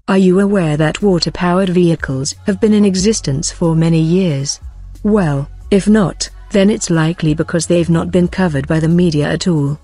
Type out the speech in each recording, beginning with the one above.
Are you aware that water-powered vehicles have been in existence for many years? Well, if not, then it's likely because they've not been covered by the media at all.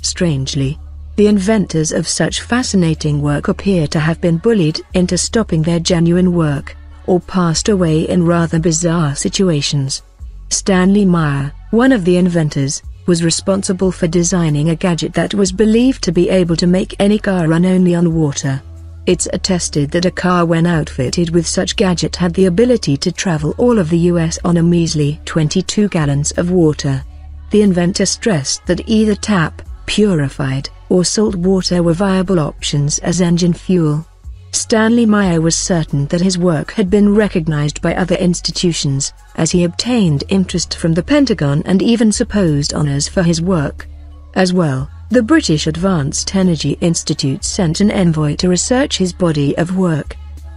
Strangely, the inventors of such fascinating work appear to have been bullied into stopping their genuine work, or passed away in rather bizarre situations. Stanley Meyer, one of the inventors, was responsible for designing a gadget that was believed to be able to make any car run only on water. It's attested that a car when outfitted with such gadget had the ability to travel all of the US on a measly 22 gallons of water. The inventor stressed that either tap, purified, or salt water were viable options as engine fuel. Stanley Meyer was certain that his work had been recognized by other institutions, as he obtained interest from the Pentagon and even supposed honors for his work. As well, the British Advanced Energy Institute sent an envoy to research his body of work.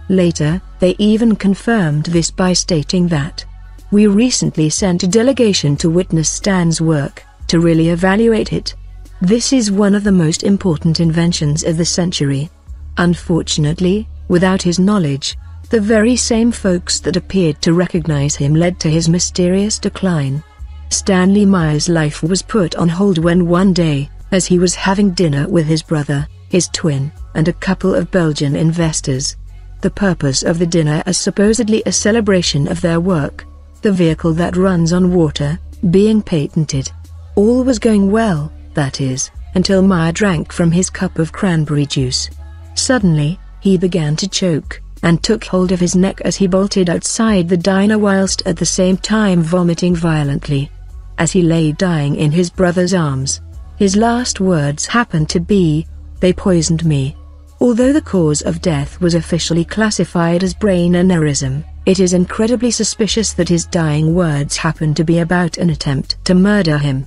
Later, they even confirmed this by stating that, "We recently sent a delegation to witness Stan's work, to really evaluate it. This is one of the most important inventions of the century." Unfortunately, without his knowledge, the very same folks that appeared to recognize him led to his mysterious decline. Stanley Meyer's life was put on hold when one day, as he was having dinner with his brother, his twin, and a couple of Belgian investors. The purpose of the dinner is supposedly a celebration of their work, the vehicle that runs on water, being patented. All was going well, that is, until Meyer drank from his cup of cranberry juice. Suddenly, he began to choke, and took hold of his neck as he bolted outside the diner whilst at the same time vomiting violently. As he lay dying in his brother's arms, his last words happened to be, "They poisoned me." Although the cause of death was officially classified as brain aneurysm, it is incredibly suspicious that his dying words happened to be about an attempt to murder him.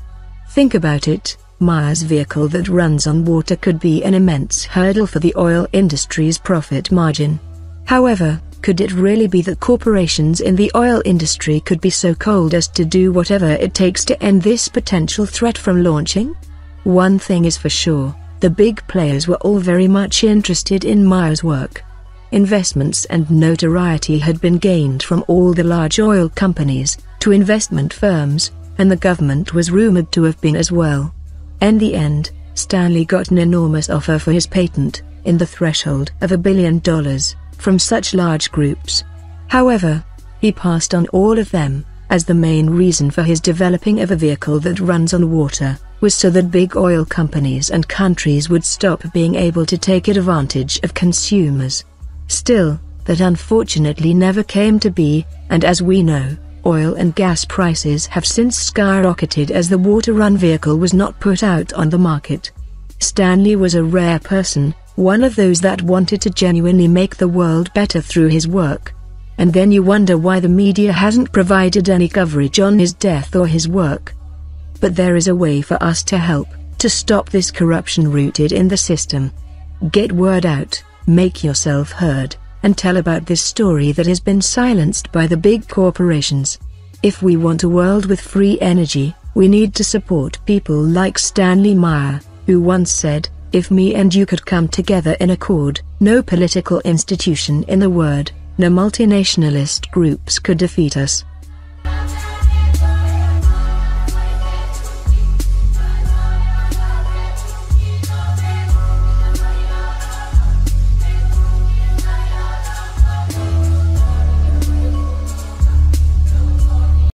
Think about it, Meyer's vehicle that runs on water could be an immense hurdle for the oil industry's profit margin. However, could it really be that corporations in the oil industry could be so cold as to do whatever it takes to end this potential threat from launching? One thing is for sure, the big players were all very much interested in Meyer's work. Investments and notoriety had been gained from all the large oil companies, to investment firms, and the government was rumored to have been as well. In the end, Stanley got an enormous offer for his patent, in the threshold of $1 billion, from such large groups. However, he passed on all of them, as the main reason for his developing of a vehicle that runs on water was so that big oil companies and countries would stop being able to take advantage of consumers. Still, that unfortunately never came to be, and as we know, oil and gas prices have since skyrocketed as the water-run vehicle was not put out on the market. Stanley was a rare person, one of those that wanted to genuinely make the world better through his work. And then you wonder why the media hasn't provided any coverage on his death or his work. But there is a way for us to help, to stop this corruption rooted in the system. Get word out, make yourself heard, and tell about this story that has been silenced by the big corporations. If we want a world with free energy, we need to support people like Stanley Meyer, who once said, "If me and you could come together in accord, no political institution in the world, no multinationalist groups could defeat us."